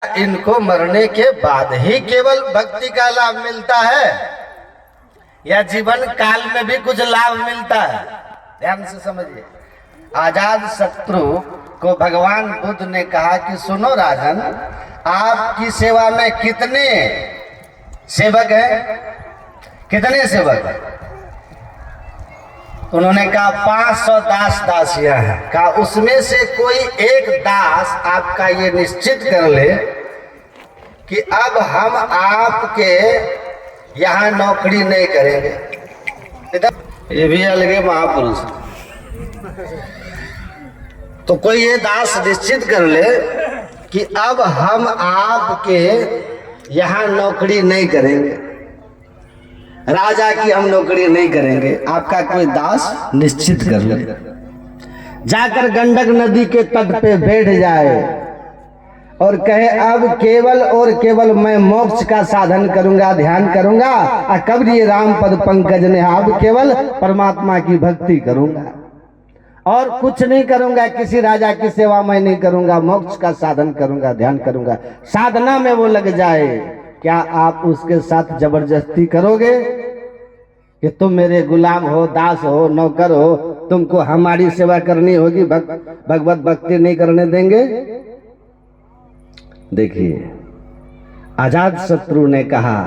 इनको मरने के बाद ही केवल भक्ति का लाभ मिलता है या जीवन काल में भी कुछ लाभ मिलता है? ध्यान से समझिए। आजाद शत्रु को भगवान बुद्ध ने कहा कि सुनो राजन, आपकी सेवा में कितने सेवक हैं? कितने सेवक हैं? उन्होंने कहा 500 दास दासियां हैं। कहा उसमें से कोई एक दास आपका ये निश्चित कर ले कि अब हम आपके यहाँ नौकरी नहीं करेंगे। ये भी अलगे महापुरुष। तो कोई ये दास निश्चित कर ले कि अब हम आपके यहाँ नौकरी नहीं करेंगे, राजा की हम नौकरी नहीं करेंगे, आपका कोई दास निश्चित कर ले। जाकर गंडक नदी के तट पे बैठ जाए और कहे अब केवल और केवल मैं मोक्ष का साधन करूंगा, ध्यान करूंगा, और कब ये राम पद पंकज ने अब केवल परमात्मा की भक्ति करूंगा और कुछ नहीं करूंगा, किसी राजा की सेवा मैं नहीं करूंगा, मोक्ष का साधन करूंगा, ध्यान करूंगा, साधना में वो लग जाए। क्या आप उसके साथ जबरदस्ती करोगे कि तुम मेरे गुलाम हो, दास हो, नौकर हो, तुमको हमारी सेवा करनी होगी, भगवत भक्ति नहीं करने देंगे? देखिए, आजाद शत्रु ने कहा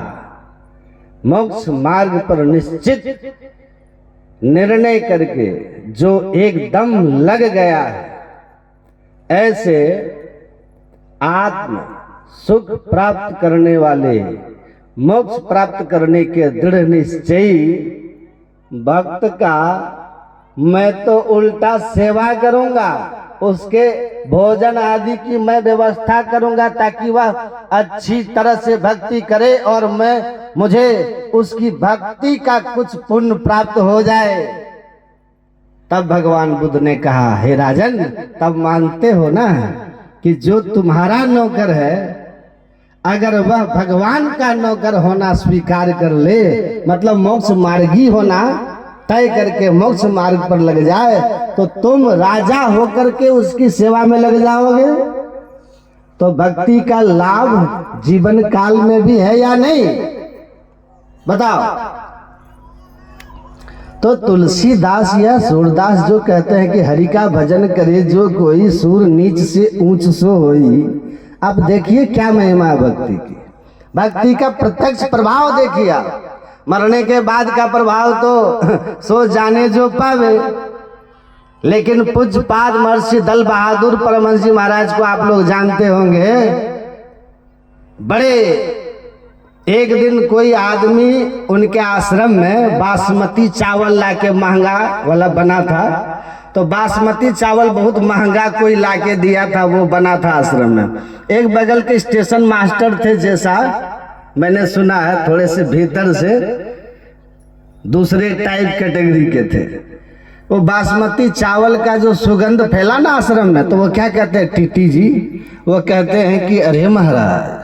मोक्ष मार्ग पर निश्चित निर्णय करके जो एकदम लग गया है, ऐसे आत्म सुख प्राप्त करने वाले, मोक्ष प्राप्त करने के दृढ़ निश्चयी भक्त का मैं तो उल्टा सेवा करूंगा, उसके भोजन आदि की मैं व्यवस्था करूंगा ताकि वह अच्छी तरह से भक्ति करे और मुझे उसकी भक्ति का कुछ पुण्य प्राप्त हो जाए। तब भगवान बुद्ध ने कहा, हे राजन, तब मानते हो ना कि जो तुम्हारा नौकर है, अगर वह भगवान का नौकर होना स्वीकार कर ले, मतलब मोक्ष मार्गी होना तय करके मोक्ष मार्ग पर लग जाए, तो तुम राजा होकर के उसकी सेवा में लग जाओगे। तो भक्ति का लाभ जीवन काल में भी है या नहीं, बताओ? तो तुलसीदास या सूरदास जो कहते हैं कि हरि का भजन करे जो कोई, सूर नीच से ऊंच सो होई। अब देखिए क्या महिमा है भक्ति की। भक्ति का प्रत्यक्ष प्रभाव देखिए आप। मरने के बाद का प्रभाव तो सो जाने जो पावे। लेकिन पूज्यपाद महर्षि दल बहादुर परमहंस जी महाराज को आप लोग जानते होंगे। बड़े एक दिन कोई आदमी उनके आश्रम में बासमती चावल लाके महंगा वाला बना था, तो बासमती चावल बहुत महंगा कोई लाके दिया था, वो बना था आश्रम में। एक बगल के स्टेशन मास्टर थे, जैसा मैंने सुना है, थोड़े से भीतर से दूसरे टाइप कैटेगरी के थे। वो बासमती चावल का जो सुगंध फैला ना आश्रम में, तो वो क्या कहते हैं, टीटी जी, वो कहते हैं कि अरे महाराज,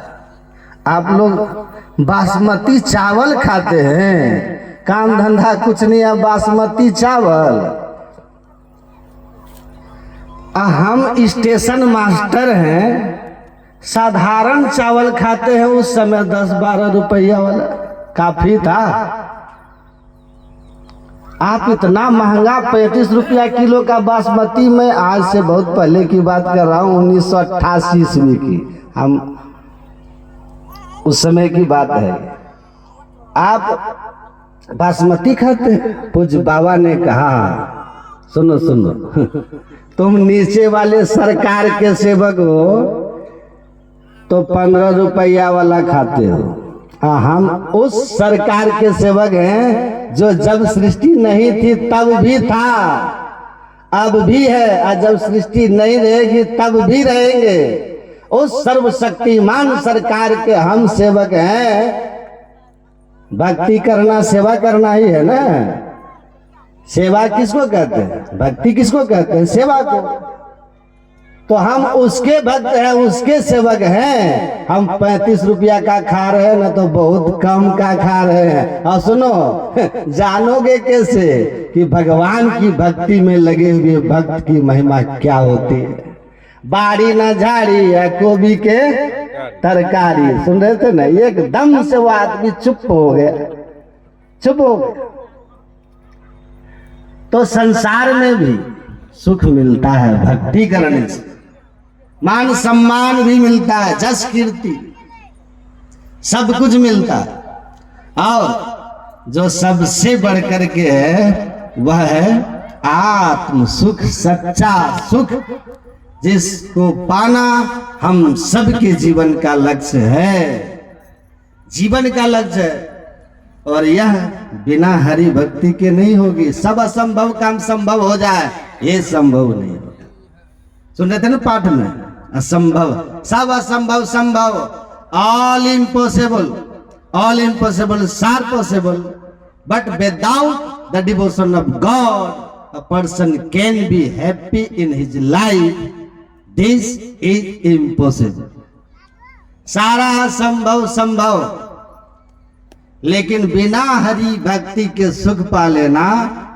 आप लोग बासमती चावल खाते हैं, काम धंधा कुछ नहीं है, बासमती चावल। हम स्टेशन मास्टर हैं, साधारण चावल खाते हैं। उस समय 10-12 रुपया वाला काफी था। आप इतना महंगा 35 रुपया किलो का बासमती, में आज से बहुत पहले की बात कर रहा हूँ, 1988 ईस्वी की, हम उस समय की बात है। आप बासमती खाते हैं? पूज्य बाबा ने कहा, सुनो सुनो, तुम नीचे वाले सरकार के सेवक हो तो 15 रुपया वाला खाते हो। हम उस सरकार के सेवक हैं जो जब सृष्टि नहीं थी तब भी था, अब भी है, और जब सृष्टि नहीं रहेगी तब भी रहेंगे। उस सर्वशक्तिमान सरकार के हम सेवक हैं। भक्ति करना सेवा करना ही है ना। सेवा किसको कहते हैं? भक्ति किसको कहते हैं? सेवा को। तो हम उसके भक्त हैं, उसके सेवक हैं। हम 35 रुपया का खा रहे हैं ना, तो बहुत कम का खा रहे हैं। और सुनो, जानोगे कैसे कि भगवान की भक्ति में लगे हुए भक्त की महिमा क्या होती है। बाड़ी ना झाड़ी है, गोभी के तरकारी। सुन रहे थे ना, एकदम से वो आदमी चुप हो गया, चुप हो गया। तो संसार में भी सुख मिलता है भक्ति करने से, मान सम्मान भी मिलता है, जस कीर्ति सब कुछ मिलता है। और जो सबसे बढ़कर के है वह है आत्म सुख, सच्चा सुख, जिसको पाना हम सबके जीवन का लक्ष्य है, जीवन का लक्ष्य है। और यह बिना हरि भक्ति के नहीं होगी। सब असंभव काम संभव हो जाए, ये संभव नहीं होगा। सुन रहे थे ना पाठ में, असंभव, सब असंभव संभव, all impossible are possible, but without the devotion of God a person can be happy in his life. This is impossible. सारा संभव संभव, लेकिन बिना हरि भक्ति के सुख पा लेना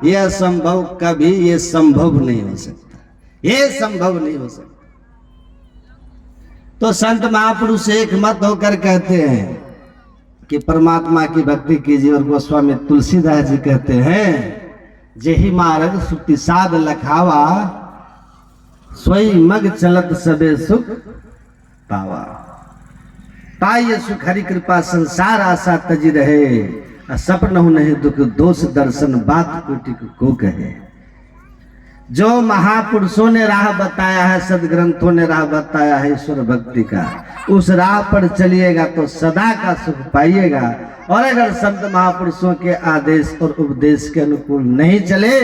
यह संभव, कभी ये संभव नहीं हो सकता, ये संभव नहीं हो सकता। तो संत महापुरुष एक मत होकर कहते हैं कि परमात्मा की भक्ति कीजिए। और गोस्वामी तुलसीदास जी कहते हैं, जेहि मार्ग सुक्ति साध लखावा, सोई मग चलत सबे सुख पावा। पाइए सुख हरि कृपा संसार आशा तजी रहे, सपन हूं नहीं दुख दोष दर्शन बात कोटि को कहे। जो महापुरुषों ने राह बताया है, सदग्रंथों ने राह बताया है ईश्वर भक्ति का, उस राह पर चलिएगा तो सदा का सुख पाइएगा। और अगर संत महापुरुषों के आदेश और उपदेश के अनुकूल नहीं चले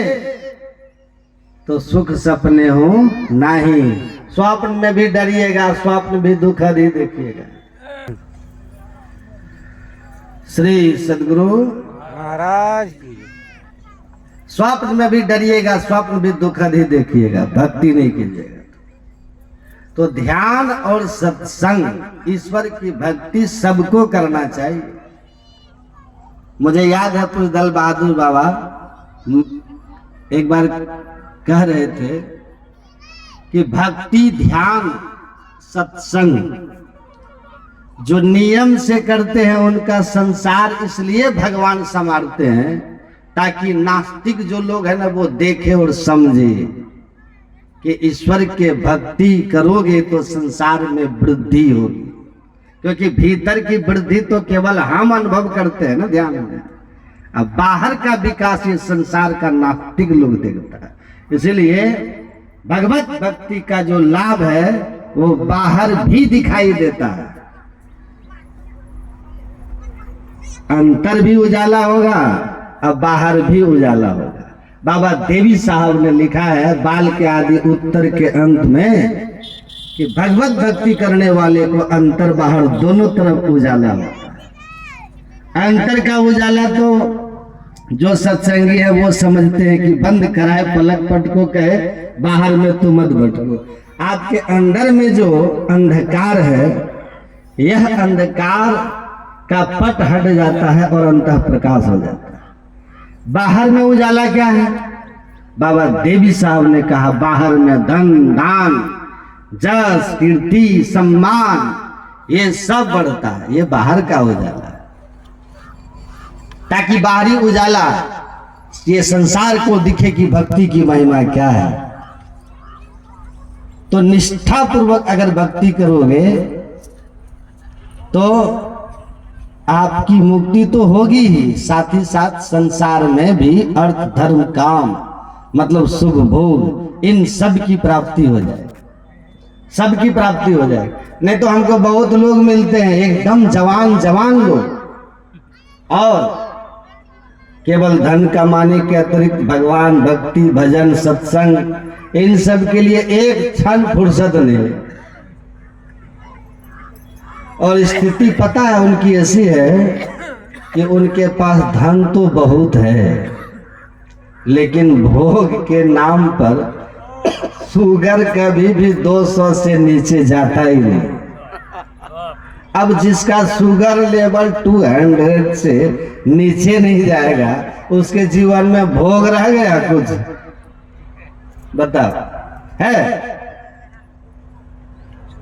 तो सुख सपने हो नहीं, स्वप्न में भी डरिएगा, स्वप्न भी दुख ही देखिएगा। श्री सदगुरु महाराज की स्वप्न में भी डरिएगा, स्वप्न भी दुखद ही देखिएगा, भक्ति नहीं कीजिएगा। तो ध्यान और सत्संग, ईश्वर की भक्ति सबको करना चाहिए। मुझे याद है कुछ दल बहादुर बाबा एक बार कह रहे थे कि भक्ति, ध्यान, सत्संग जो नियम से करते हैं उनका संसार इसलिए भगवान संवारते हैं ताकि नास्तिक जो लोग हैं ना वो देखे और समझे कि ईश्वर के भक्ति करोगे तो संसार में वृद्धि होगी। क्योंकि भीतर की वृद्धि तो केवल हम अनुभव करते हैं ना ध्यान में, अब बाहर का विकास ये संसार का नास्तिक लोग देखता है। इसीलिए भगवत भक्ति का जो लाभ है वो बाहर भी दिखाई देता है, अंतर भी उजाला होगा अब बाहर भी उजाला होगा। बाबा देवी साहब ने लिखा है बाल के आदि उत्तर के अंत में कि भगवत भक्ति करने वाले को अंतर बाहर दोनों तरफ उजाला होता है। अंतर का उजाला तो जो सत्संगी है वो समझते हैं कि बंद कराए पलक पट को कहे बाहर में तो मत भटको। आपके अंदर में जो अंधकार है यह अंधकार का पट हट जाता है और अंतः प्रकाश हो जाता है। बाहर में उजाला क्या है? बाबा देवी साहब ने कहा बाहर में धन दान जस कीर्ति सम्मान ये सब बढ़ता है, ये बाहर का उजाला है। ताकि बाहरी उजाला ये संसार को दिखे कि भक्ति की महिमा क्या है। तो निष्ठा पूर्वक अगर भक्ति करोगे तो आपकी मुक्ति तो होगी ही, साथ ही साथ संसार में भी अर्थ धर्म काम मतलब सुख भोग इन सब की प्राप्ति हो जाए, सबकी प्राप्ति हो जाए। नहीं तो हमको बहुत लोग मिलते हैं एकदम जवान जवान लोग और केवल धन कमाने के अतिरिक्त भगवान भक्ति भजन सत्संग इन सब के लिए एक क्षण फुर्सत नहीं। और स्थिति पता है उनकी ऐसी है कि उनके पास धन तो बहुत है लेकिन भोग के नाम पर शुगर कभी भी 200 से नीचे जाता ही नहीं। अब जिसका शुगर लेवल 200 से नीचे नहीं जाएगा उसके जीवन में भोग रह गया कुछ? बताओ है?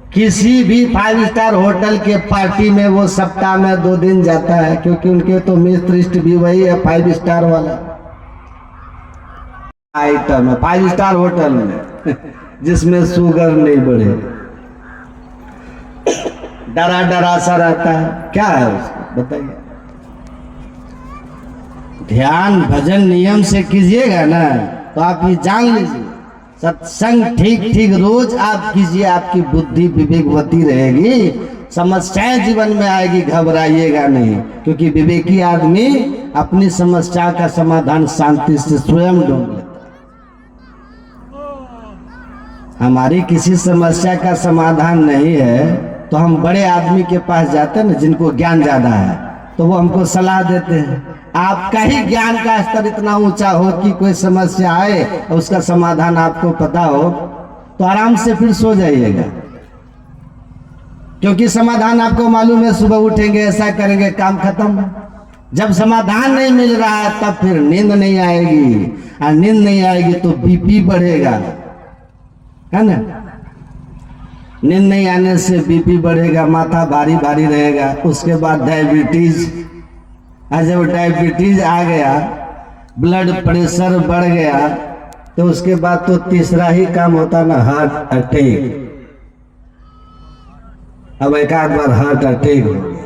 किसी भी 5 स्टार होटल के पार्टी में वो सप्ताह में 2 दिन जाता है, क्योंकि उनके तो मित्र भी वही है 5 स्टार वाला आइटम है 5 स्टार होटल में जिसमें शुगर नहीं बढ़े, डरा डरा सा रहता है। क्या है उसको बताइए। ध्यान भजन नियम से कीजिएगा ना तो आप ये जान लीजिए, सत्संग ठीक ठीक रोज आप कीजिए, आपकी बुद्धि विवेकवती रहेगी, समस्याएं जीवन में आएगी, घबराइएगा नहीं, क्योंकि विवेकी आदमी अपनी समस्या का समाधान शांति से स्वयं ढूंढ लेता। हमारी किसी समस्या का समाधान नहीं है तो हम बड़े आदमी के पास जाते हैं ना, जिनको ज्ञान ज्यादा है, तो वो हमको सलाह देते हैं। आपका ही ज्ञान का स्तर इतना ऊंचा हो कि कोई समस्या आए और उसका समाधान आपको पता हो तो आराम से फिर सो जाइएगा, क्योंकि समाधान आपको मालूम है। सुबह उठेंगे, ऐसा करेंगे, काम खत्म। जब समाधान नहीं मिल रहा है तब फिर नींद नहीं आएगी, और नींद नहीं आएगी तो बीपी बढ़ेगा, है ना। नींद नहीं आने से बीपी बढ़ेगा, माथा भारी भारी रहेगा, उसके बाद डायबिटीज, और जब डायबिटीज आ गया, ब्लड प्रेशर बढ़ गया, तो उसके बाद तो तीसरा ही काम होता ना, हार्ट अटैक। अब एक आध बार हार्ट अटैक हो गया,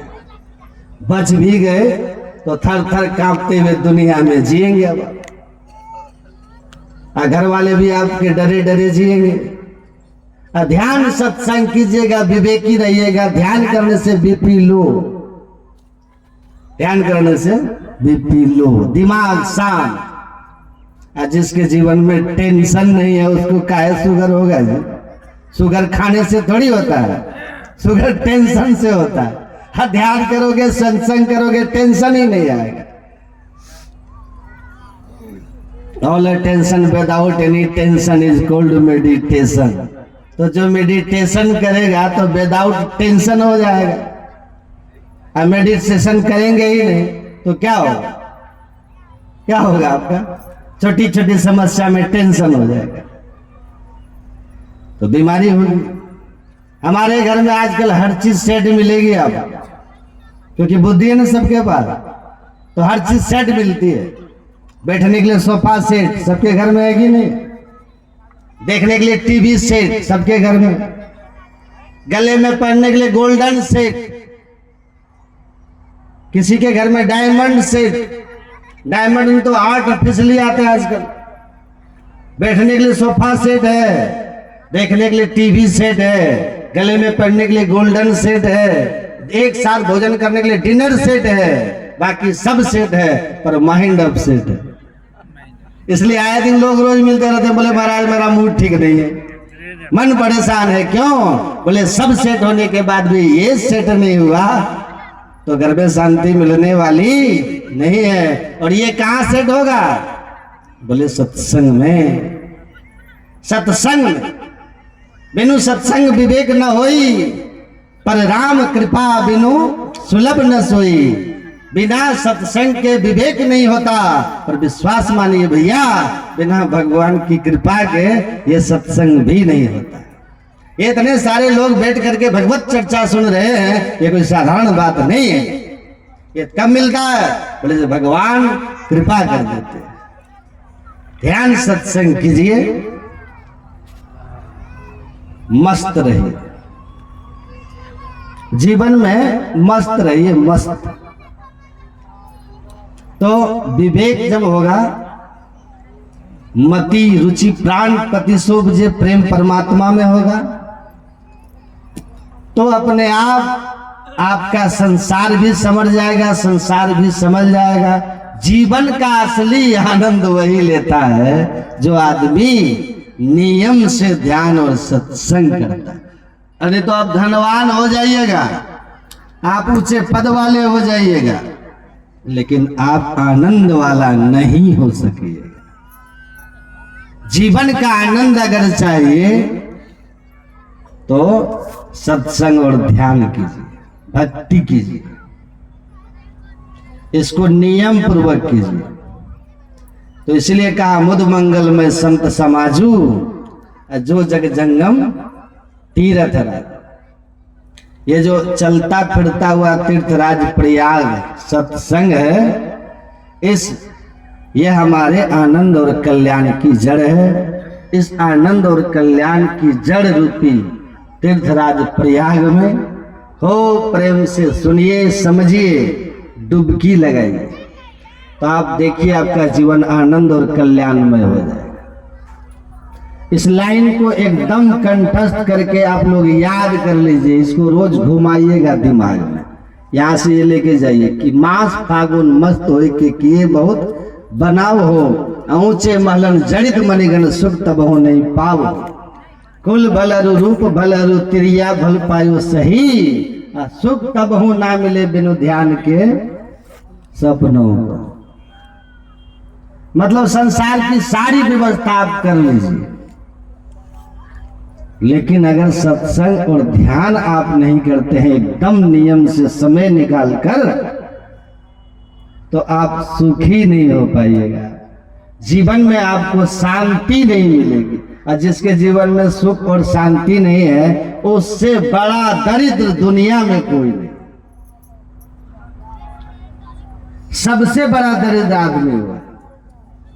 बच भी गए तो थर थर कांपते हुए दुनिया में जिएंगे। अब घर वाले भी आपके डरे डरे जिएंगे। ध्यान सत्संग कीजिएगा, विवेकी रहिएगा। ध्यान करने से बीपी लो, ध्यान करने से बीपी लो, दिमाग शांत। जिसके जीवन में टेंशन नहीं है उसको काहे शुगर होगा जी? शुगर खाने से थोड़ी होता है, शुगर टेंशन से होता है। हाँ, ध्यान करोगे, सत्संग करोगे, टेंशन ही नहीं आएगा। All tension without any tension is called meditation. तो जो मेडिटेशन करेगा तो विदाउट टेंशन हो जाएगा, और मेडिटेशन करेंगे ही नहीं तो क्या होगा? क्या होगा आपका? छोटी छोटी समस्या में टेंशन हो जाएगा तो बीमारी होगी। हमारे घर में आजकल हर चीज सेट मिलेगी आप, क्योंकि बुद्धि है ना सबके पास, तो हर चीज सेट मिलती है। बैठने के लिए सोफा सेट सबके घर में है कि नहीं? देखने के लिए टीवी सेट सबके घर में, गले में पहनने के लिए गोल्डन सेट, किसी के घर में डायमंड सेट। डायमंड में तो आर्टिफिशियली आते हैं आजकल। बैठने के लिए सोफा सेट है, देखने के लिए टीवी सेट है, गले में पहनने के लिए गोल्डन सेट है, एक साथ भोजन करने के लिए डिनर सेट है, बाकी सब सेट है, पर माइंड अप सेट है। इसलिए आए दिन लोग रोज मिलते रहते हैं, बोले महाराज मेरा मूड ठीक नहीं है, मन परेशान है। क्यों? बोले सब सेट होने के बाद भी ये सेट नहीं हुआ तो घर में शांति मिलने वाली नहीं है। और ये कहां सेट होगा? बोले सत्संग में। सत्संग बिनु सत्संग विवेक न होई, पर राम कृपा बिनु सुलभ न सोई। बिना सत्संग के विवेक नहीं होता, पर विश्वास मानिए भैया, बिना भगवान की कृपा के ये सत्संग भी नहीं होता। ये इतने सारे लोग बैठ करके भगवत चर्चा सुन रहे हैं, ये कोई साधारण बात नहीं है। ये कब मिलता है? बोले जब भगवान कृपा कर देते हैं। ध्यान सत्संग कीजिए, मस्त रहिए, जीवन में मस्त रहिए, मस्त। तो विवेक जब होगा, मति रुचि प्राण प्रतिशोभ जे प्रेम परमात्मा में होगा, तो अपने आप आपका संसार भी समझ जाएगा, संसार भी समझ जाएगा। जीवन का असली आनंद वही लेता है जो आदमी नियम से ध्यान और सत्संग करता है। अरे तो आप धनवान हो जाइएगा, आप ऊंचे पद वाले हो जाइएगा, लेकिन आप आनंद वाला नहीं हो सकिएगा। जीवन का आनंद अगर चाहिए तो सत्संग और ध्यान कीजिए, भक्ति कीजिए, इसको नियम पूर्वक कीजिए। तो इसलिए कहा मुद मंगल में संत समाजू, जो जग जंगम तीरथ रहा। ये जो चलता फिरता हुआ तीर्थराज प्रयाग सत्संग है, ये हमारे आनंद और कल्याण की जड़ है। इस आनंद और कल्याण की जड़ रूपी तीर्थराज प्रयाग में हो प्रेम से सुनिए, समझिए, डुबकी लगाइए, तो आप देखिए आपका जीवन आनंद और कल्याणमय हो जाएगा। इस लाइन को एकदम कंठस्थ करके आप लोग याद कर लीजिए, इसको रोज घुमाइएगा दिमाग में। यहाँ से ये लेके जाइए कि मास फागुन मस्त हो के किए बहुत बनाव हो, ऊंचे महलन जड़ित मणिगण सुख तब हो नहीं पाओ, कुल भलरु रूप भलरु तिरिया भल पायो सही, सुख तब हो ना मिले बिनु ध्यान के सपनों को। मतलब संसार की सारी व्यवस्था आप कर लीजिए, लेकिन अगर सत्संग और ध्यान आप नहीं करते हैं एकदम नियम से समय निकाल कर, तो आप सुखी नहीं हो पाइएगा। जीवन में आपको शांति नहीं मिलेगी, और जिसके जीवन में सुख और शांति नहीं है उससे बड़ा दरिद्र दुनिया में कोई नहीं। सबसे बड़ा दरिद्र आदमी हुआ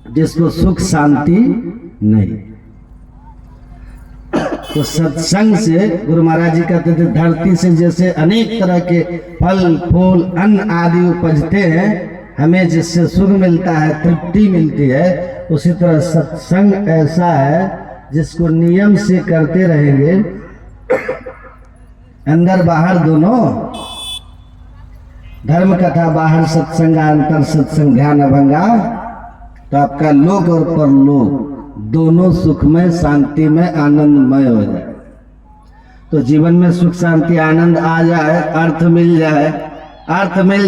जिसको सुख शांति नहीं। तो सत्संग से गुरु महाराज जी कहते थे, धरती से जैसे अनेक तरह के फल फूल अन्न आदि उपजते हैं, हमें जिससे सुख मिलता है, तृप्ति मिलती है, उसी तरह सत्संग ऐसा है जिसको नियम से करते रहेंगे, अंदर बाहर दोनों, धर्म कथा बाहर सत्संग, अंतर सत्संग ध्यान अभंगा, तो आपका लोक और परलोक दोनों सुखमय शांतिमय आनंदमय हो जाए। तो जीवन में सुख शांति आनंद आ जाए, अर्थ मिल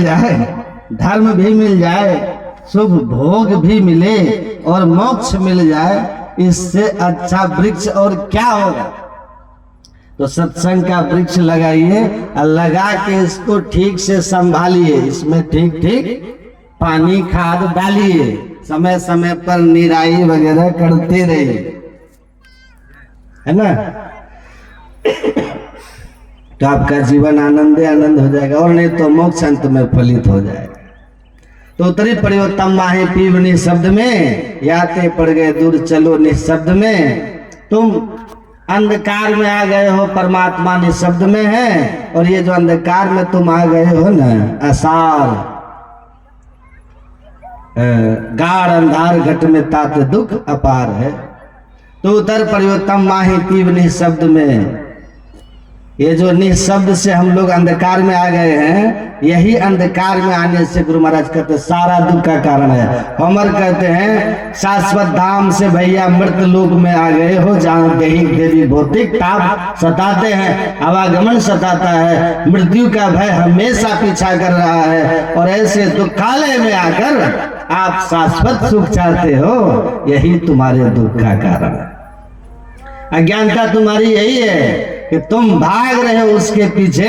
जाए, धर्म भी मिल जाए, शुभ भोग भी मिले और मोक्ष मिल जाए, इससे अच्छा वृक्ष और क्या होगा। तो सत्संग का वृक्ष लगाइए और लगा के इसको ठीक से संभालिए, इसमें ठीक ठीक पानी खाद डालिए, समय समय पर निराई वगैरह करते रहिए, है ना। तो आपका जीवन आनंद आनंद हो जाएगा, और नहीं तो मोक्ष अंत में फलित हो जाएगा। तो उत्तरी पड़ियो तम माहे पीव निशब्द में, याते पड़ गए दूर चलो निशब्द में। तुम अंधकार में आ गए हो, परमात्मा निशब्द में है, और ये जो अंधकार में तुम आ गए हो ना, असार गाढ़ अंधार घट में तात दुख अपार है। तो उतर पड़ियो तम माहे पीव निशब्द में, ये जो निशब्द से हम लोग अंधकार में आ गए हैं, यही अंधकार में आने से गुरु महाराज कहते सारा दुख का कारण है। हमर कहते हैं शाश्वत धाम से भैया मृत लोक में आ गए हो, जहाँ दैहिक देवी भौतिक ताप सताते हैं, आवागमन सताता है, मृत्यु का भय हमेशा पीछा कर रहा है, और ऐसे दुखालय में आकर आप शाश्वत सुख चाहते हो, यही तुम्हारे दुख का कारण है। अज्ञानता तुम्हारी यही है कि तुम भाग रहे हो उसके पीछे,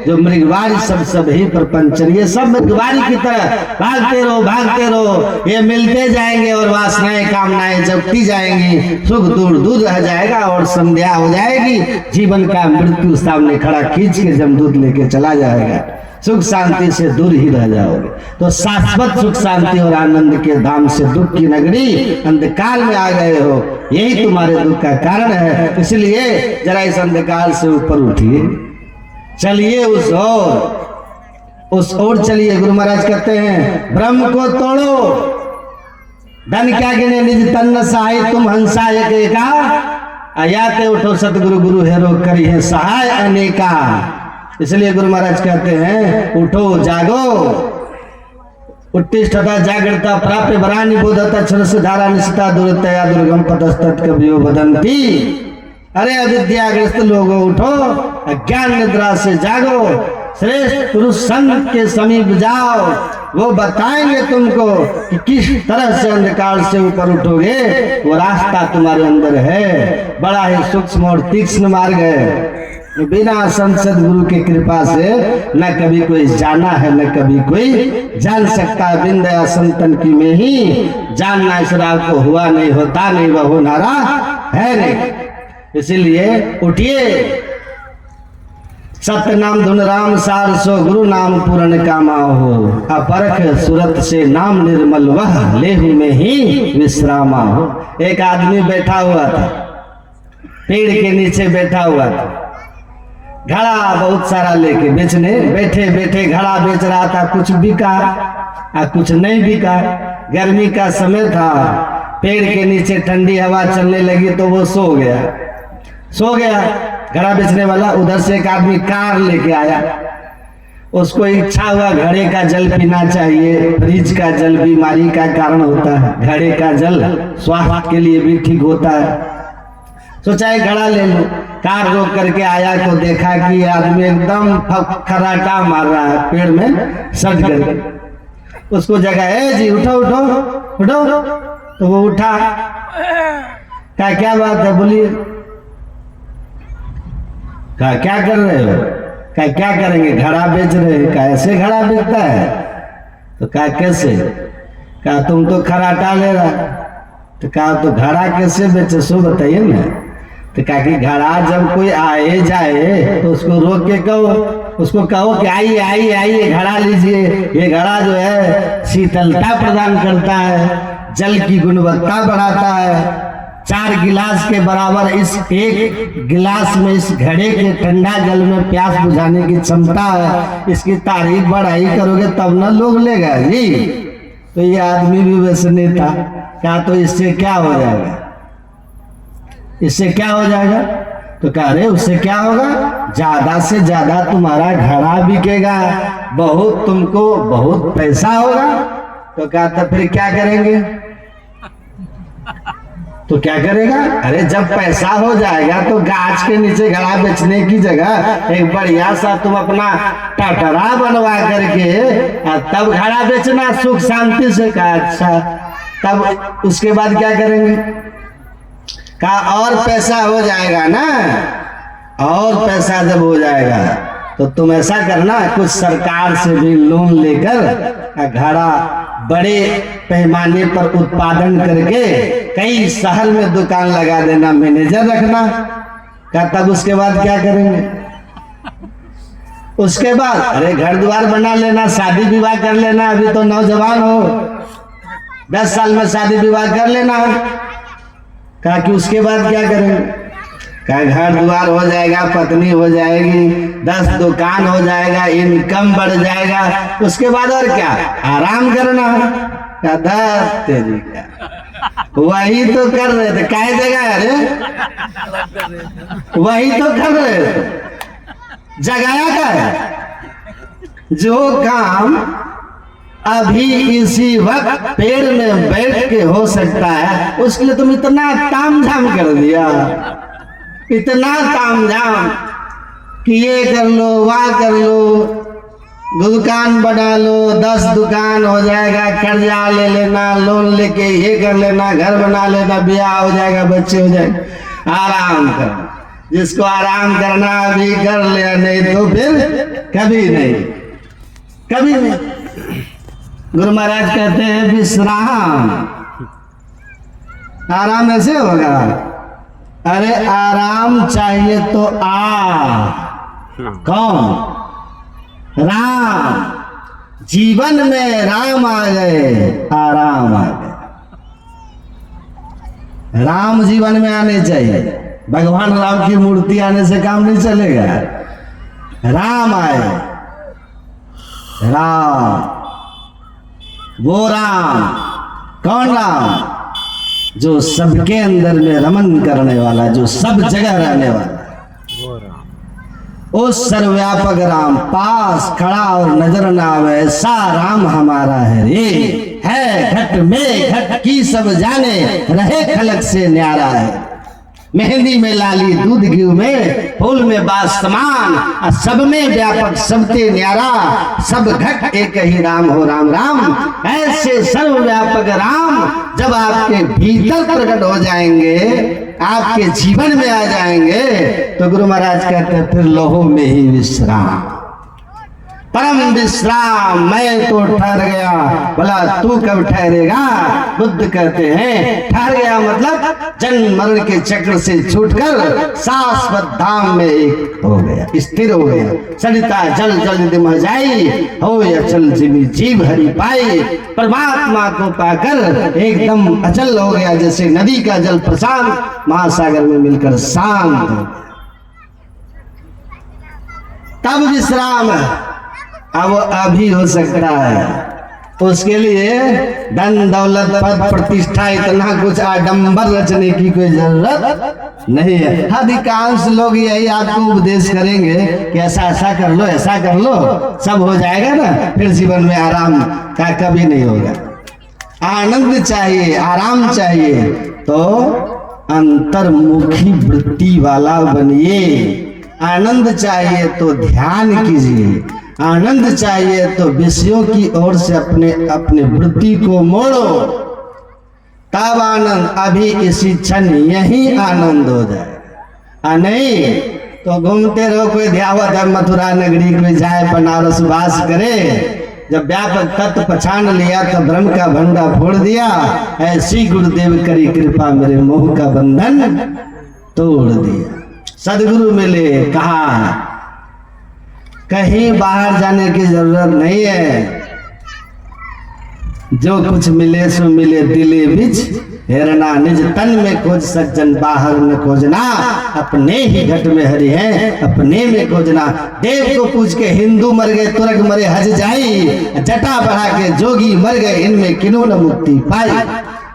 जो मृगवारी सब ही प्रपंचनीय, सब मृगवारी की तरह भागते रहो, ये मिलते जाएंगे और वासनाएं कामनाएं जगती जाएंगी, सुख दूर दूर रह जाएगा और संध्या हो जाएगी, जीवन का मृत्यु सामने खड़ा खींच के जमदूत लेके चला जाएगा, सुख शांति से दूर ही रह जाओगे। तो शाश्वत सुख शांति और आनंद के धाम से दुख की नगरी अंधकार में आ गए हो, यही तुम्हारे दुख का कारण है। इसलिए जरा इस अंधकार से ऊपर उठिए, चलिए उस ओर चलिए। गुरु महाराज कहते हैं ब्रह्म को तोड़ो, धन क्या गिने निज तन सहाय, तुम हंसा एक का, आयाते उठो सतगुरु गुरु हेरो करी है सहाय अनेका। इसलिए गुरु महाराज कहते हैं उठो जागो, उत्तिष्ठता जागृता प्राप्य वरानि बोधता क्षरस धारा निष्ठा दुरतया दुर्गम पतस्तत् कवियो वदन्ति। अरे अविद्याग्रस्त लोगों उठो, अज्ञान निद्रा से जागो, श्रेष्ठ पुरुष संत के समीप जाओ, वो बताएंगे तुमको कि किस तरह से अंधकार से ऊपर उठोगे, वो रास्ता तुम्हारे अंदर है। बड़ा ही सूक्ष्म और तीक्ष्ण मार्ग है, बिना संसद गुरु की कृपा से न कभी कोई जाना है न कभी कोई जान सकता। बिन दया संतन की में ही जानना इस राग को हुआ नहीं, होता नहीं, वह होनारा है नहीं। इसीलिए उठिए, सत्य नाम धुन राम सार सो गुरु नाम पूर्ण कामा हो। अपरख सूरत से नाम निर्मल वह लेहु में ही विश्रामा हो। एक आदमी बैठा हुआ था, पेड़ के नीचे बैठा हुआ था, घड़ा बहुत सारा लेके बेचने। बैठे बैठे घड़ा बेच रहा था, कुछ बिका और कुछ नहीं बिका। गर्मी का समय था, पेड़ के नीचे ठंडी हवा चलने लगी तो वो सो गया घड़ा बेचने वाला। उधर से एक आदमी कार लेके आया, उसको इच्छा हुआ घड़े का जल पीना चाहिए। फ्रिज का जल बीमारी का कारण होता है, घड़े का जल स्वास्थ्य के लिए भी ठीक होता है। सोचा एक घड़ा ले लो। कार रोक करके आया तो देखा कि आदमी एकदम खराटा मार रहा है, पेड़ में सट कर। उसको जगह जी उठो उठो उठो, तो वो उठा। कहा क्या बात है, बोलिए। कहा क्या कर रहे हो? कहा क्या करेंगे, घड़ा बेच रहे हैं। कहा ऐसे घड़ा बेचता है? तो कहा कैसे? कहा तुम तो खराटा ले रहा। तो कहा तो घड़ा कैसे बेचे, सो बताइए ना। तो कहा कि घड़ा जब कोई आए जाए तो उसको रोक के कहो, उसको कहो कि आइए आइए आइए घड़ा लीजिए। ये घड़ा जो है शीतलता प्रदान करता है, जल की गुणवत्ता बढ़ाता है। 4 गिलास के बराबर इस एक गिलास में, इस घड़े के ठंडा जल में प्यास बुझाने की क्षमता है। इसकी तारीफ बढ़ाई करोगे तब ना लोग लेगा जी। तो ये आदमी भी वैसे नहीं था। क्या तो इससे क्या हो जाएगा, इससे क्या हो जाएगा? तो कह रहे उससे क्या होगा, ज्यादा से ज्यादा तुम्हारा घड़ा बिकेगा, बहुत तुमको बहुत पैसा होगा। तो कहता फिर क्या करेंगे? तो क्या करेगा? अरे जब पैसा हो जाएगा तो गाछ के नीचे घड़ा बेचने की जगह एक बढ़िया सा तुम अपना टटरा बनवा करके तब घड़ा बेचना सुख शांति से। कहा अच्छा, तब उसके बाद क्या करेंगे? कहा और पैसा हो जाएगा ना, और पैसा जब हो जाएगा तो तुम ऐसा करना, कुछ सरकार से भी लोन लेकर घड़ा बड़े पैमाने पर उत्पादन करके कई शहर में दुकान लगा देना, मैनेजर रखना। क्या तब उसके बाद क्या करेंगे? उसके बाद अरे घर द्वार बना लेना, शादी विवाह कर लेना। अभी तो नौजवान हो, 10 साल में शादी विवाह कर लेना। कहा कि उसके बाद क्या करेंगे? कहा घर द्वार हो जाएगा, पत्नी हो जाएगी, 10 दुकान हो जाएगा, इनकम बढ़ जाएगा। उसके बाद और क्या? आराम करना। कहा तेरी क्या, वही तो कर रहे थे। क्या जगह? अरे वही तो कर रहे थे, जगाया क्या है? जो काम अभी इसी वक्त पेड़ में बैठ के हो सकता है, उसके लिए तुम इतना तामझाम कर दिया, इतना तामझाम कि ये कर लो, वह कर लो, दुकान बना लो, 10 दुकान हो जाएगा, कर्जा ले लेना, लोन लेके ये कर लेना, घर बना लेना, ब्याह हो जाएगा, बच्चे हो जाएंगे। आराम कर, जिसको आराम करना अभी कर लिया, नहीं तो फिर कभी नहीं, कभी नहीं। गुरु महाराज कहते हैं विश्राम, आराम ऐसे होगा। अरे आराम चाहिए तो कौन? राम। जीवन में राम आ गए, आराम आ गए। राम जीवन में आने चाहिए। भगवान राम की मूर्ति आने से काम नहीं चलेगा। राम आए, राम, वो राम। कौन राम? जो सबके अंदर में रमन करने वाला, जो सब जगह रहने वाला, उस सर्वव्यापक राम पास खड़ा और नजर न आवे, ऐसा राम हमारा है रे। है घट में घट की सब जाने, रहे खलक से न्यारा है। मेहंदी में लाली, दूध घी में, फूल में बास समान, सब में व्यापक सबते न्यारा। सब घट एक ही राम हो, राम राम। ऐसे सर्वव्यापक राम जब आपके भीतर प्रकट हो जाएंगे, आपके जीवन में आ जाएंगे, तो गुरु महाराज कहते हैं फिर लोहो में ही विश्राम। परम विश्राम, मैं तो ठहर गया। बोला तू कब ठहरेगा? बुद्ध कहते हैं ठहर गया मतलब जन्म मरण के चक्र से छूटकर शाश्वत धाम में एक हो गया, स्थिर हो गया। सरिता जल जल मह जाई, हो अचल जिमी जीव हरि पाई। परमात्मा को पाकर एकदम अचल हो गया, जैसे नदी का जल प्रशांत महासागर में मिलकर शांत हो गया। तब विश्राम अब अभी हो सकता है। उसके लिए धन दौलत पद प्रतिष्ठा इतना कुछ आडंबर रचने की कोई जरूरत नहीं है। अधिकांश लोग यही आपको उपदेश करेंगे कि ऐसा ऐसा कर लो, ऐसा कर लो, सब हो जाएगा ना, फिर जीवन में आराम का कभी नहीं होगा। आनंद चाहिए, आराम चाहिए तो अंतर्मुखी वृत्ति वाला बनिए। आनंद चाहिए तो ध्यान कीजिए, आनंद चाहिए तो विषयों की ओर से अपने अपने वृत्ति को मोड़ो, तब आनंद अभी इसी क्षण यही आनंद हो जाए। नहीं तो घूमते रहो, कोई ध्यावत है मथुरा नगरी, कोई जाए बनारस वास करे। जब व्यापक तत्व पहचान लिया तो ब्रह्म का भंडा फोड़ दिया। ऐसी गुरुदेव करी कृपा, मेरे मोह का बंधन तोड़ दिया। सदगुरु मिले, कहा कहीं बाहर जाने की जरूरत नहीं है, जो कुछ मिले सो मिले दिले बिच हेरना। निज तन में खोज सज्जन, बाहर में खोजना, अपने ही घट में हरि है, अपने में खोजना। देव को पूछ के हिंदू मर गए, तुरक मरे हज जाई, जटा बढ़ा के जोगी मर गए, इनमें किन्हों न मुक्ति पाई।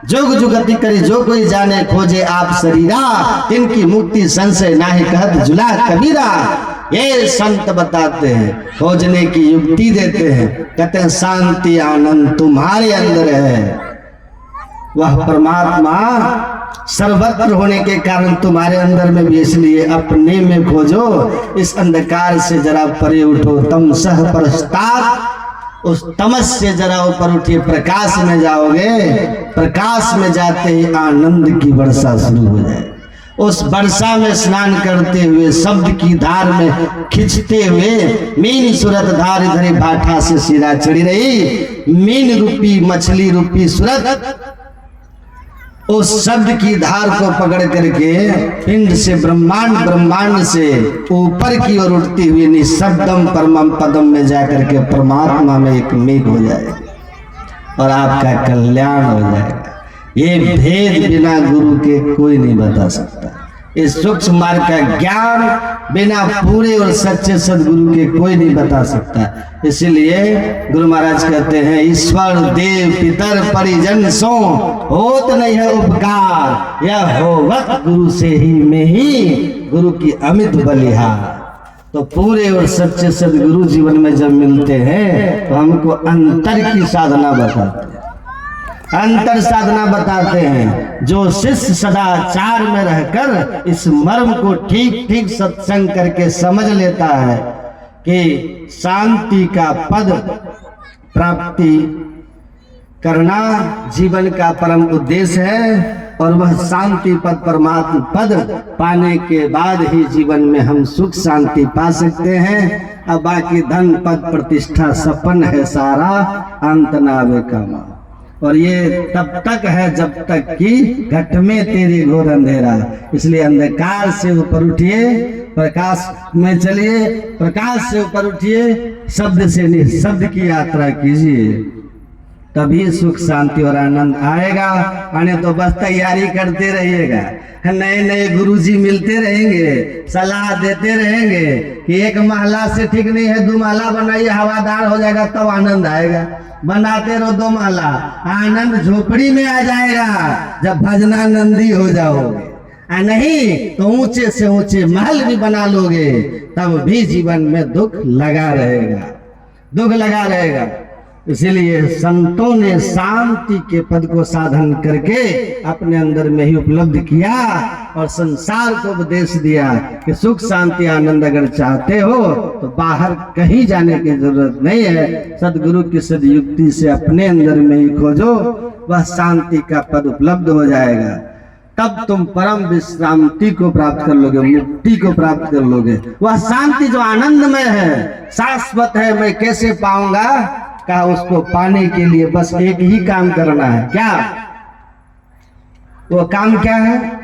जोग जुगति करी जो कोई जाने, खोजे आप शरीरा, इनकी मुक्ति संशय नाही कहत जुला कबीरा। ये संत बताते हैं, खोजने की युक्ति देते हैं, कहते हैं शांति आनंद तुम्हारे अंदर है। वह परमात्मा सर्वत्र होने के कारण तुम्हारे अंदर में भी, इसलिए अपने में खोजो। इस अंधकार से जरा परे उठो, तम सह परस्तात्, उस तमस से जरा ऊपर उठिए, प्रकाश में जाओगे। प्रकाश में जाते ही आनंद की वर्षा शुरू हो जाए। उस वर्षा में स्नान करते हुए, शब्द की धार में खिंचते हुए, मीन सूरत धार इधर भाठा से सिरा चढ़ी रही। मीन रूपी मछली रूपी सूरत उस शब्द की धार को पकड़ करके पिंड से ब्रह्मांड, ब्रह्मांड से ऊपर की ओर उठती हुई निःशब्दम परमम पदम में जाकर के परमात्मा में एक मेघ हो जाएगा और आपका कल्याण हो जाएगा। ये भेद बिना गुरु के कोई नहीं बता सकता। इस सूक्ष्म मार्ग का ज्ञान बिना पूरे और सच्चे सदगुरु के कोई नहीं बता सकता। इसीलिए गुरु महाराज कहते हैं, ईश्वर देव पितर परिजन सो होत नहीं है उपकार, यह होवत गुरु से ही में ही गुरु की अमित बलिहार। तो पूरे और सच्चे सदगुरु जीवन में जब मिलते हैं तो हमको अंतर की साधना बताते हैं, अंतर साधना बताते हैं। जो शिष्य सदाचार में रहकर इस मर्म को ठीक ठीक सत्संग करके समझ लेता है कि शांति का पद प्राप्ति करना जीवन का परम उद्देश्य है, और वह शांति पद परमात्मा पद पाने के बाद ही जीवन में हम सुख शांति पा सकते हैं। अब बाकी धन पद प्रतिष्ठा सपन है सारा, अंत ना आवे कामा। और ये तब तक है जब तक कि घट में तेरे घोर अंधेरा। इसलिए अंधकार से ऊपर उठिए, प्रकाश में चलिए, प्रकाश से ऊपर उठिए, शब्द से निःशब्द की यात्रा कीजिए, तभी सुख शांति और आनंद आएगा। आने तो बस तैयारी करते रहिएगा, नए नए गुरुजी मिलते रहेंगे, सलाह देते रहेंगे कि एक महला से ठीक नहीं है, 2 महला बनाइए, हवादार हो जाएगा तब आनंद आएगा। बनाते रहो 2 महला, आनंद झोपड़ी में आ जाएगा जब भजनानंदी हो जाओगे। नहीं तो ऊंचे से ऊंचे महल भी बना लोगे, तब भी जीवन में दुख लगा रहेगा, दुख लगा रहेगा। इसीलिए संतों ने शांति के पद को साधन करके अपने अंदर में ही उपलब्ध किया और संसार को उपदेश दिया कि सुख शांति आनंद अगर चाहते हो तो बाहर कहीं जाने की जरूरत नहीं है, सदगुरु की सदयुक्ति से अपने अंदर में ही खोजो, वह शांति का पद उपलब्ध हो जाएगा। तब तुम परम विश्रांति को प्राप्त कर लोगे, मुक्ति को प्राप्त कर लोगे। वह शांति जो आनंदमय है, शाश्वत है, मैं कैसे पाऊंगा? कहा उसको पाने के लिए बस एक ही काम करना है। क्या वो काम क्या है?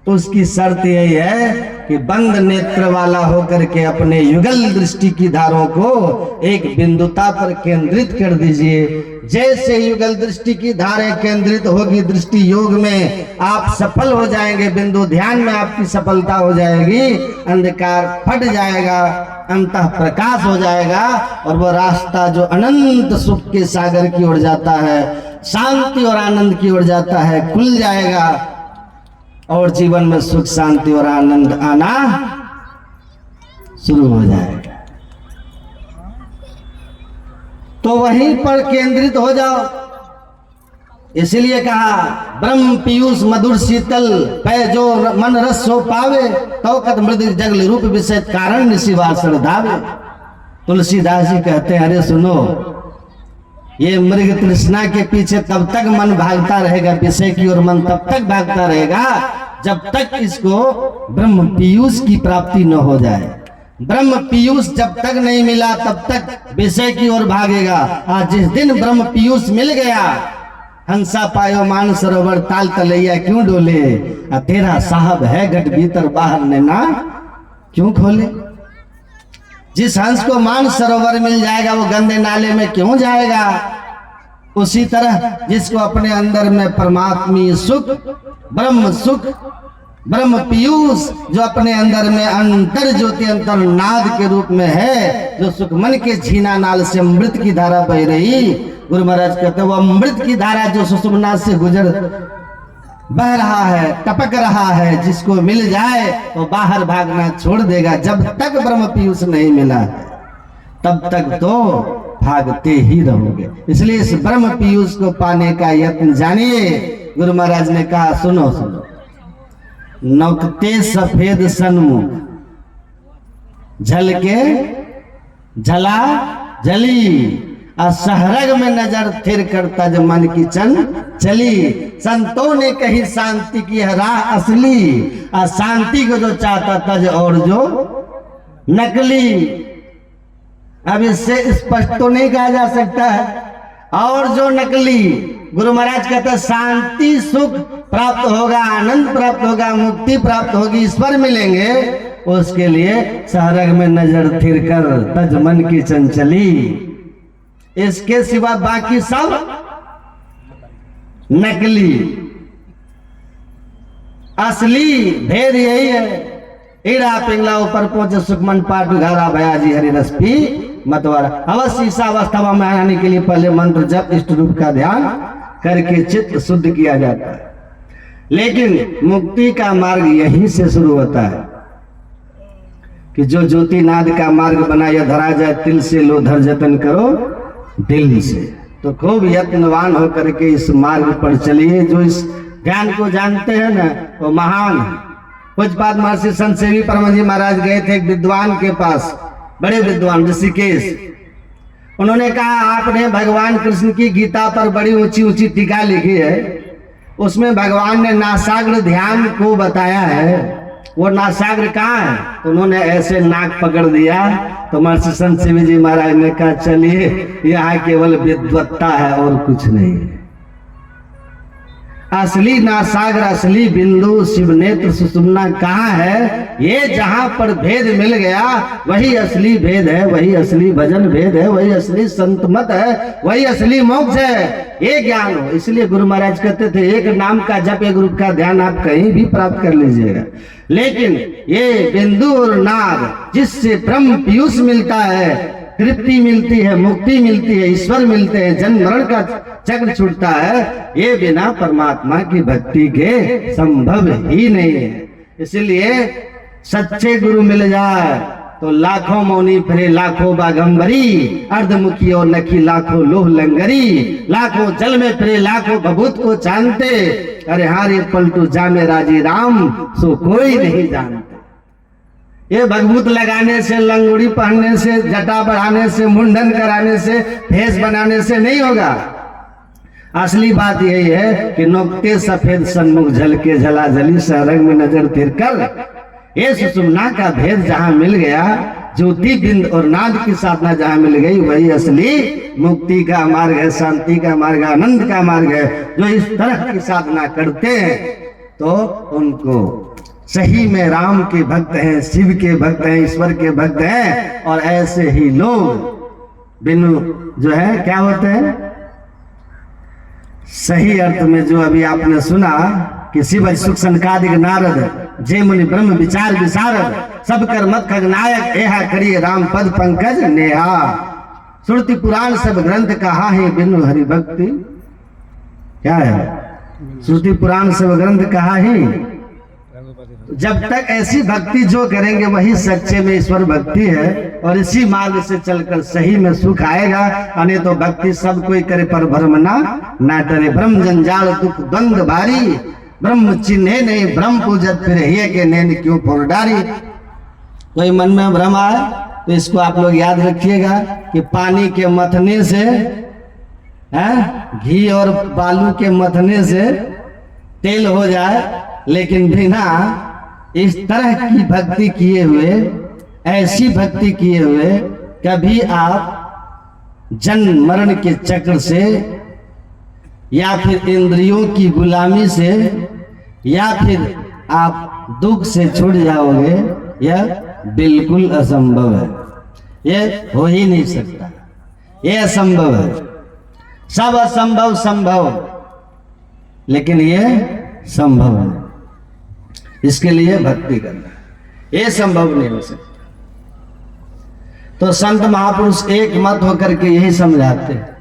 तो उसकी शर्त यही है कि बंद नेत्र वाला होकर के अपने युगल दृष्टि की धारों को एक बिंदुता पर केंद्रित कर दीजिए। जैसे युगल दृष्टि की धारें केंद्रित होगी दृष्टि योग में, आप सफल हो जाएंगे। बिंदु ध्यान में आपकी सफलता हो जाएगी, अंधकार फट जाएगा, अंतः प्रकाश हो जाएगा, और वो रास्ता जो अनंत सुख के सागर की ओर जाता है, शांति और आनंद की ओर जाता है, खुल जाएगा और जीवन में सुख शांति और आनंद आना शुरू हो जाएगा। तो वहीं पर केंद्रित हो जाओ। इसलिए कहा ब्रह्म पीयूष मधुर शीतल पै जो मन रस हो पावे, तो कत मृद जगल रूप विषय कारण निशिवासर धावे। तुलसीदास जी कहते हैं, अरे सुनो, ये मृग तृष्णा के पीछे तब तक मन भागता रहेगा, विषय की ओर मन तब तक भागता रहेगा जब तक इसको ब्रह्म पीयूष की प्राप्ति न हो जाए। ब्रह्म पीयूष जब तक नहीं मिला तब तक विषय की ओर भागेगा। आज जिस दिन ब्रह्म पीयूष मिल गया, हंसा पायो मान सरोवर ताल तलैया क्यों डोले, तेरा साहब है घट भीतर बाहर नैना क्यों खोले। जिस हंस को मान सरोवर मिल जाएगा वो गंदे नाले में क्यों जाएगा। उसी तरह जिसको अपने अंदर में परमात्मी सुख, ब्रह्म पीयूष जो अपने अंदर में अंतर ज्योति अंतर नाद के रूप में है, जो सुख मन के झीना नाल से अमृत की धारा बह रही, गुरु महाराज कहते वो अमृत की धारा जो सुषुम्ना से गुजर बह रहा है, टपक रहा है, जिसको मिल जाए तो बाहर भागना छोड़ देगा। जब तक ब्रह्म पीयूष नहीं मिला तब तक तो भागते ही रहोगे। इसलिए इस ब्रह्म पीयूष को पाने का यत्न जानिए। गुरु महाराज ने कहा, सुनो सुनो, नौकते सफेद सन्मुख झलके झला जली, असहरग में नजर थिर करता जो मन की चन चली। संतों ने कही शांति की राह असली, अशांति को जो चाहता तज और जो नकली। अब इससे स्पष्ट तो नहीं कहा जा सकता है और जो नकली। गुरु महाराज कहते हैं शांति सुख प्राप्त होगा, आनंद प्राप्त होगा, मुक्ति प्राप्त होगी, ईश्वर मिलेंगे, उसके लिए सहरग में नजर थिर कर तज मन की चंचली। इसके सिवा बाकी सब नकली। असली भेद यही है। ईड़ा पिंगला ऊपर पहुंचे सुखमन पाठ घारा भया जी हरि रस पी मतवारा। अवश्य इस अवस्था में आने के लिए पहले मंत्र जप इष्ट रूप का ध्यान करके चित्त शुद्ध किया जाता है। लेकिन मुक्ति का मार्ग यहीं से शुरू होता है कि जो ज्योतिनाद का मार्ग बनाया धरा जाए, तिल से लो धर जतन करो दिल से। तो खूब यत्नवान होकर के इस मार्ग पर चलिए। जो इस ज्ञान को जानते हैं ना वो महान। पूज्यपाद महर्षि संत सेवी परम जी महाराज गए थे एक विद्वान के पास, बड़े विद्वान ऋषिकेश। उन्होंने कहा, आपने भगवान कृष्ण की गीता पर बड़ी ऊंची ऊंची टीका लिखी है, उसमें भगवान ने नासाग्र ध्यान को बताया है, वो नासाग्र कहाँ है? तो उन्होंने ऐसे नाक पकड़ दिया। तो महर्षि संत सेवी जी महाराज ने कहा, चलिए यहाँ केवल विद्वत्ता है और कुछ नहीं है। असली नासाग्र, असली बिंदु शिव नेत्र सुषुम्ना कहाँ है? ये जहां पर भेद मिल गया वही असली भेद है, वही असली भजन भेद है, वही असली संत मत है, वही असली मोक्ष है। ये ज्ञान हो। इसलिए गुरु महाराज कहते थे, एक नाम का जप, एक रूप का ध्यान आप कहीं भी प्राप्त कर लीजिएगा, लेकिन ये बिंदु और नाद जिससे ब्रह्म पीयूष मिलता है, तृप्ति मिलती है, मुक्ति मिलती है, ईश्वर मिलते हैं, जन्म मरण का चक्र छूटता है, ये बिना परमात्मा की भक्ति के संभव ही नहीं है। इसलिए सच्चे गुरु मिल जाए तो लाखों मौनी फिरे लाखों बागंबरी, अर्धमुखी और नखी लाखों लोह लंगरी, लाखों जल में फिरे लाखों भभूत को जानते, अरे हारे पलटू जामे राजी राम सो कोई नहीं जानते। ये भगवत लगाने से, लंगोड़ी पहनने से, जटा बढ़ाने से, मुंडन कराने से, भेष बनाने से नहीं होगा। असली बात यही है कि नोकते सफेद सन्मुख झलके झला झली सरंग में नजर फिर कर ये सुषुम्ना का भेद जहां मिल गया, ज्योति बिंद और नाद की साधना जहां मिल गई, वही असली मुक्ति का मार्ग है, शांति का मार्ग है, आनंद का मार्ग है। जो इस तरह की साधना करते हैं तो उनको सही में राम के भक्त हैं, शिव के भक्त हैं, ईश्वर के भक्त हैं। और ऐसे ही लोग बिनु जो है क्या होते हैं, सही अर्थ में जो अभी आपने सुना कि शिव सुख सनकादिक नारद जे मुनि ब्रह्म विचार विशारद सब कर मत खगनायक एहा करिए राम पद पंकज नेहा। श्रुति पुराण सब ग्रंथ कहा है बिनु हरि भक्ति, क्या है श्रुति पुराण सब ग्रंथ कहा ही। जब तक ऐसी भक्ति जो करेंगे वही सच्चे में ईश्वर भक्ति है, और इसी मार्ग से चलकर सही में सुख आएगा। अने तो भक्ति सब कोई करे पर भ्रम ना डरे, ब्रह्म जंजाल दुख द्वंद भारी, ब्रह्म चिन्हे नहीं ब्रह्म पूजत फिर ये के नैन क्यों फोरडारी। कोई मन में भ्रम आए तो इसको आप लोग याद रखिएगा कि पानी के मथने से घी और बालू के मथने से तेल हो जाए, लेकिन बिना इस तरह की भक्ति किए हुए, ऐसी भक्ति किए हुए कभी आप जन्म मरण के चक्र से या फिर इंद्रियों की गुलामी से या फिर आप दुख से छूट जाओगे, यह बिल्कुल असंभव है। यह हो ही नहीं सकता, यह असंभव है। सब असंभव संभव, लेकिन यह संभव है। इसके लिए भक्ति करना, यह संभव नहीं हो सकता। तो संत महापुरुष एक मत होकर के यही समझाते हैं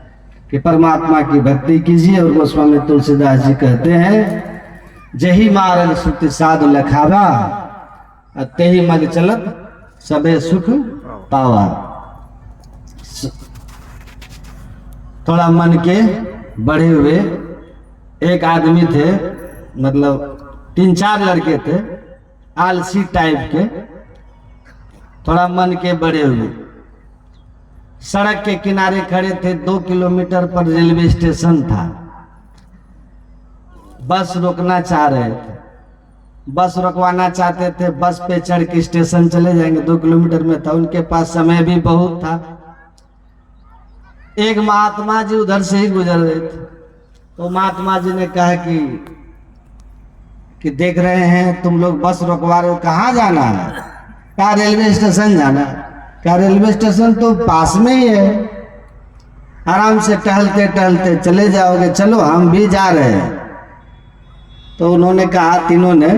कि परमात्मा की भक्ति कीजिए। और गोस्वामी तुलसीदास जी कहते हैं, जही मार्ग श्रुति साधु लखावा तेही मग चलत सबे सुख पावा। थोड़ा मन के बढ़े हुए एक आदमी थे, मतलब 3-4 लड़के थे आलसी टाइप के, थोड़ा मन के बढ़े हुए, सड़क के किनारे खड़े थे। 2 किलोमीटर पर रेलवे स्टेशन था, बस रोकना चाह रहे थे, बस रोकवाना चाहते थे। बस पे चढ़ के स्टेशन चले जाएंगे, 2 किलोमीटर में था, उनके पास समय भी बहुत था। एक महात्मा जी उधर से ही गुजर रहे थे, तो महात्मा जी ने कहा कि देख रहे हैं तुम लोग बस रोकवा रहे हो, कहाँ जाना है? कहा रेलवे स्टेशन जाना है। कहा रेलवे स्टेशन तो पास में ही है, आराम से टहलते टहलते चले जाओगे, चलो हम भी जा रहे हैं। तो उन्होंने कहा, तीनों ने,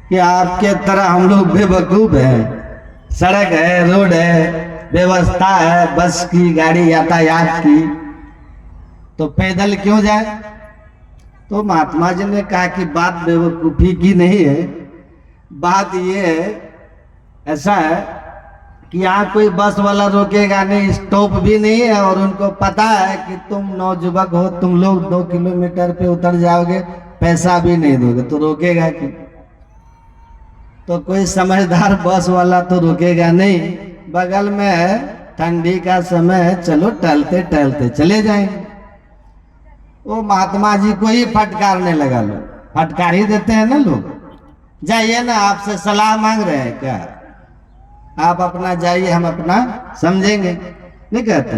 कि आपके तरह हम लोग बेवकूफ हैं। सड़क है, रोड है, व्यवस्था है बस की, गाड़ी यातायात की, तो पैदल क्यों जाए? तो महात्मा जी ने कहा कि बात बेवकूफ़ी की नहीं है, बात ये है, ऐसा है कि यहाँ कोई बस वाला रोकेगा नहीं, स्टॉप भी नहीं है, और उनको पता है कि तुम नौजुवक हो, तुम लोग 2 किलोमीटर पे उतर जाओगे, पैसा भी नहीं दोगे, तो रोकेगा कि? तो कोई समझदार बस वाला तो रोकेगा नहीं, बगल में है, ठंडी का समय है, चलो टहलते टहलते चले जाएंगे। वो महात्मा जी को ही फटकारने लगा। लोग फटकार ही देते हैं ना लोग, जाइए ना, आपसे सलाह मांग रहे हैं क्या, आप अपना जाइए, हम अपना समझेंगे, नहीं कहते?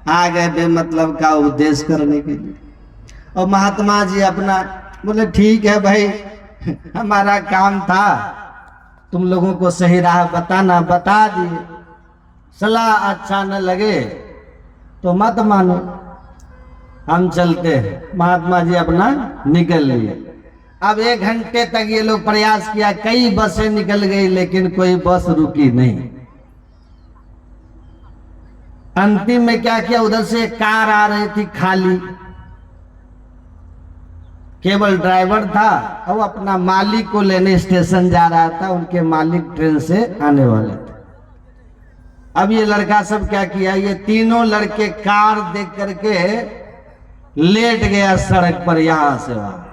आ गए बेमतलब का उपदेश करने के लिए। और महात्मा जी अपना बोले, ठीक है भाई, हमारा काम था तुम लोगों को सही राह बताना, बता दिए, सलाह अच्छा न लगे तो मत मानो, हम चलते हैं। महात्मा जी अपना निकल लिए। अब 1 घंटे तक ये लोग प्रयास किया, कई बसें निकल गई, लेकिन कोई बस रुकी नहीं। अंतिम में क्या किया, उधर से एक कार आ रही थी खाली, केवल ड्राइवर था, और अपना मालिक को लेने स्टेशन जा रहा था। उनके मालिक ट्रेन से आने वाले थे। अब ये लड़का सब क्या किया, ये तीनों लड़के कार देख करके लेट गया सड़क पर, यहां से वहां।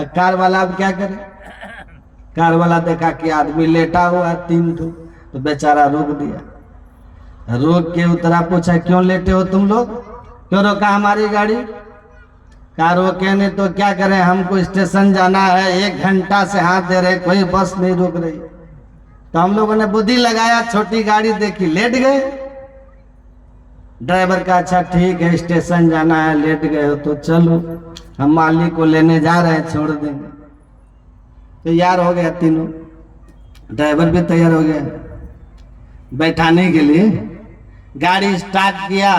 कार वाला अब क्या करे, कार वाला देखा कि आदमी लेटा हुआ 3 ठो, तो बेचारा रोक दिया। रोक के उतरा, पूछा क्यों लेटे हो तुम लोग? क्यों रोका हमारी गाड़ी? कहा रोके नहीं तो क्या करें, हमको स्टेशन जाना है, 1 घंटा से हाथ दे रहे, कोई बस नहीं रुक रही। तो हम लोगों ने बुद्धि लगाया, छोटी गाड़ी देखी, लेट गए। ड्राइवर का अच्छा ठीक है, स्टेशन जाना है, लेट गए हो तो चलो, हम मालिक को लेने जा रहे हैं, छोड़ देंगे। तैयार हो गया तीनों, ड्राइवर भी तैयार हो गया बैठाने के लिए। गाड़ी स्टार्ट किया,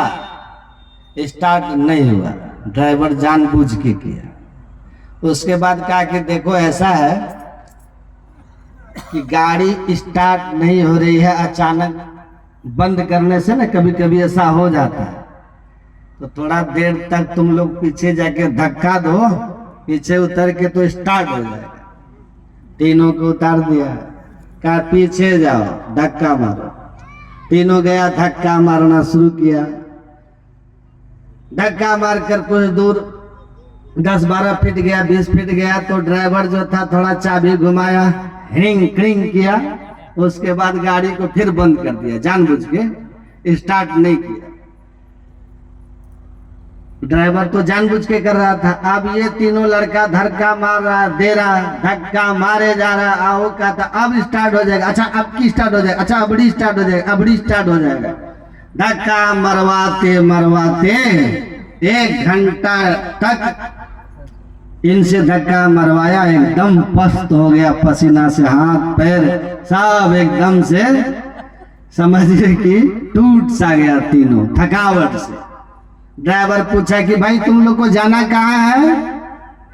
स्टार्ट नहीं हुआ, ड्राइवर जानबूझ के किया। उसके बाद कहा कि देखो ऐसा है कि गाड़ी स्टार्ट नहीं हो रही है, अचानक बंद करने से ना कभी कभी ऐसा हो जाता है, तो थोड़ा देर तक तुम लोग पीछे जाके धक्का दो, पीछे उतर के तो स्टार्ट हो जाएगा। तीनों को उतार दिया, कहा पीछे जाओ, धक्का मारो। तीनों गया, धक्का मारना शुरू किया। धक्का मारकर कुछ दूर 10-12 फीट गया, 20 फीट गया, तो ड्राइवर जो था थोड़ा चाबी घुमाया, हिंग क्रिंग किया। उसके बाद गाड़ी को फिर बंद कर दिया, जानबूझ के स्टार्ट नहीं किया। ड्राइवर तो जानबूझ के कर रहा था। अब ये तीनों लड़का धक्का मार रहा, दे रहा, धक्का मारे जा रहा। आओ का था अब स्टार्ट हो जाएगा, अच्छा अब की स्टार्ट हो जाएगा, अच्छा अबड़ी स्टार्ट हो जाएगा, अबड़ी स्टार्ट हो जाएगा। धक्का मरवाते मरवाते 1 घंटा तक इनसे धक्का मरवाया, एकदम पस्त हो गया, पसीना से हाथ पैर सब एकदम से समझिए कि टूट सा गया तीनों थकावट से। ड्राइवर पूछा कि भाई तुम लोग को जाना कहाँ है,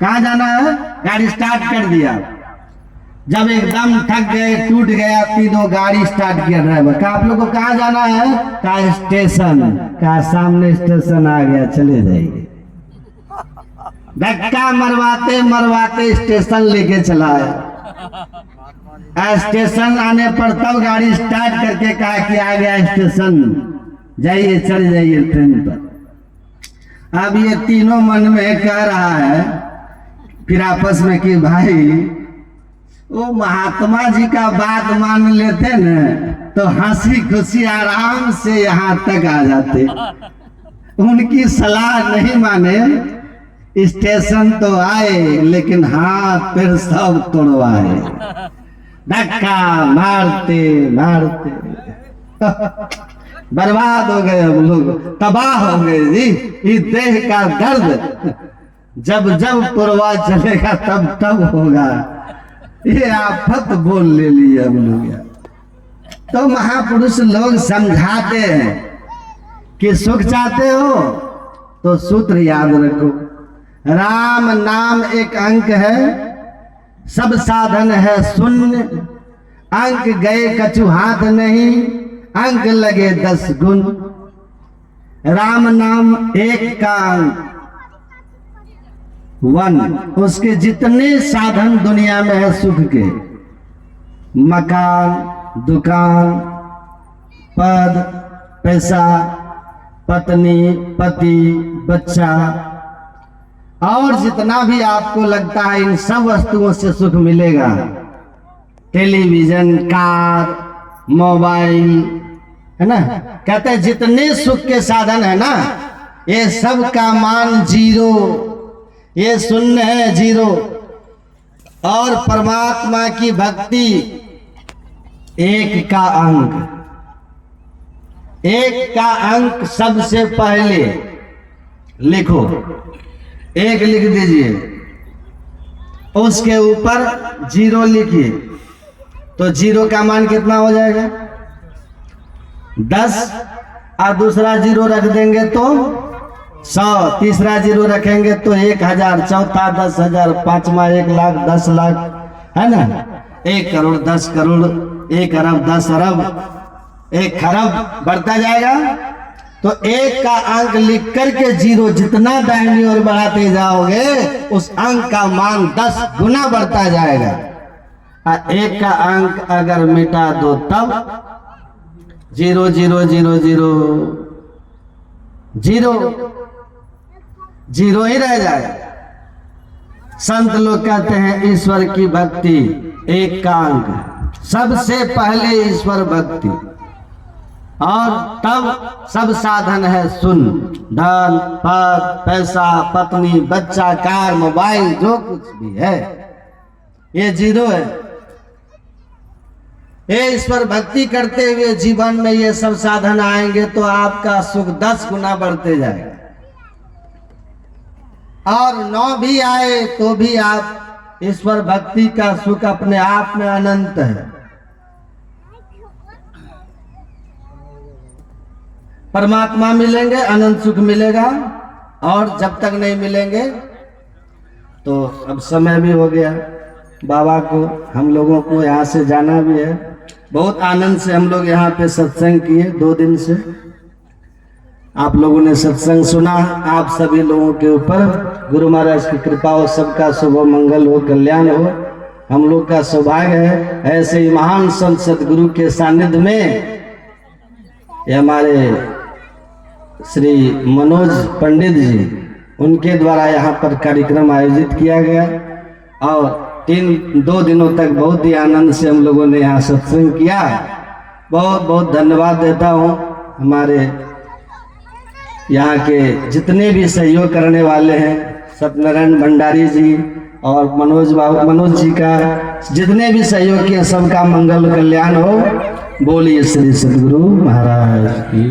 कहाँ जाना है? गाड़ी स्टार्ट कर दिया। जब एकदम थक गए, टूट गया तीनों, गाड़ी स्टार्ट किया ड्राइवर। कहा आप लोग को कहाँ जाना है? कहा स्टेशन। कहा सामने स्टेशन आ गया, चले जाइए। धक्का मरवाते मरवाते स्टेशन लेके चला आया। स्टेशन आने पर तब गाड़ी स्टार्ट करके कहा कि आ गया स्टेशन, जाइए, चल जाइए ट्रेन पर। अब ये तीनों मन में कह रहा है फिर आपस में कि भाई वो महात्मा जी का बात मान लेते न तो हंसी खुशी आराम से यहाँ तक आ जाते। उनकी सलाह नहीं माने, स्टेशन तो आए लेकिन हाथ पैर सब तोड़वाए, धक्का मारते मारते बर्बाद हो गए हम लोग, तबाह हो गए जी। इस देह का दर्द जब जब पुरवा चलेगा तब तब होगा, ये आफत बोल ले लिए हम लोग। तो महापुरुष लोग समझाते हैं कि सुख चाहते हो तो सूत्र याद रखो, राम नाम एक अंक है, सब साधन है शून्य, अंक गए कछु हाथ नहीं, अंक लगे 10 गुण। राम नाम एक का अंक 1, उसके जितने साधन दुनिया में है सुख के, मकान, दुकान, पद, पैसा, पत्नी, पति, बच्चा और जितना भी आपको लगता है इन सब वस्तुओं से सुख मिलेगा। टेलीविजन, कार, मोबाइल, है ना, कहते हैं जितने सुख के साधन है ना, ये सब का मान 0, ये शून्य है, 0। और परमात्मा की भक्ति 1 का अंक, 1 का अंक सबसे पहले लिखो, 1 लिख दीजिए, उसके ऊपर 0 लिखिए, तो 0 का मान कितना हो जाएगा? 10, और दूसरा 0 रख देंगे तो 100, तीसरा 0 रखेंगे तो 1000, चौथा 10,000, पांचवा 1 लाख, 10 लाख, है ना, 1 करोड़, 10 करोड़, 1 अरब, 10 अरब, 1 खरब बढ़ता जाएगा। तो 1 का अंक लिख करके 0 जितना दाहिनी ओर बढ़ाते जाओगे उस अंक का मान 10 गुना बढ़ता जाएगा। और 1 का अंक अगर मिटा दो तब 0 0 0 0 0 0 ही रह जाएगा। संत लोग कहते हैं ईश्वर की भक्ति 1 का अंक, सबसे पहले ईश्वर भक्ति। और तब सब साधन है सुन, धन पद पैसा पत्नी बच्चा कार मोबाइल जो कुछ भी है ये जीरो है। ये ईश्वर भक्ति करते हुए जीवन में ये सब साधन आएंगे तो आपका सुख 10 गुना बढ़ते जाएगा, और 9 भी आए तो भी आप ईश्वर भक्ति का सुख अपने आप में अनंत है। परमात्मा मिलेंगे अनंत सुख मिलेगा, और जब तक नहीं मिलेंगे तो अब समय भी हो गया, बाबा को हम लोगों को यहाँ से जाना भी है। बहुत आनंद से हम लोग यहाँ पे सत्संग किए, 2 दिन से आप लोगों ने सत्संग सुना। आप सभी लोगों के ऊपर गुरु महाराज की कृपा हो, सबका शुभ मंगल हो, कल्याण हो। हम लोग का सौभाग्य है ऐसे ही महान संत सदगुरु के सानिध्य में ये हमारे श्री मनोज पंडित जी उनके द्वारा यहाँ पर कार्यक्रम आयोजित किया गया, और 2 दिनों तक बहुत ही आनंद से हम लोगों ने यहाँ सत्संग किया। बहुत बहुत धन्यवाद देता हूँ हमारे यहाँ के जितने भी सहयोग करने वाले हैं, सत्यनारायण भंडारी जी और मनोज जी का जितने भी सहयोग किए सबका मंगल कल्याण हो। बोलिए श्री सदगुरु महाराज की।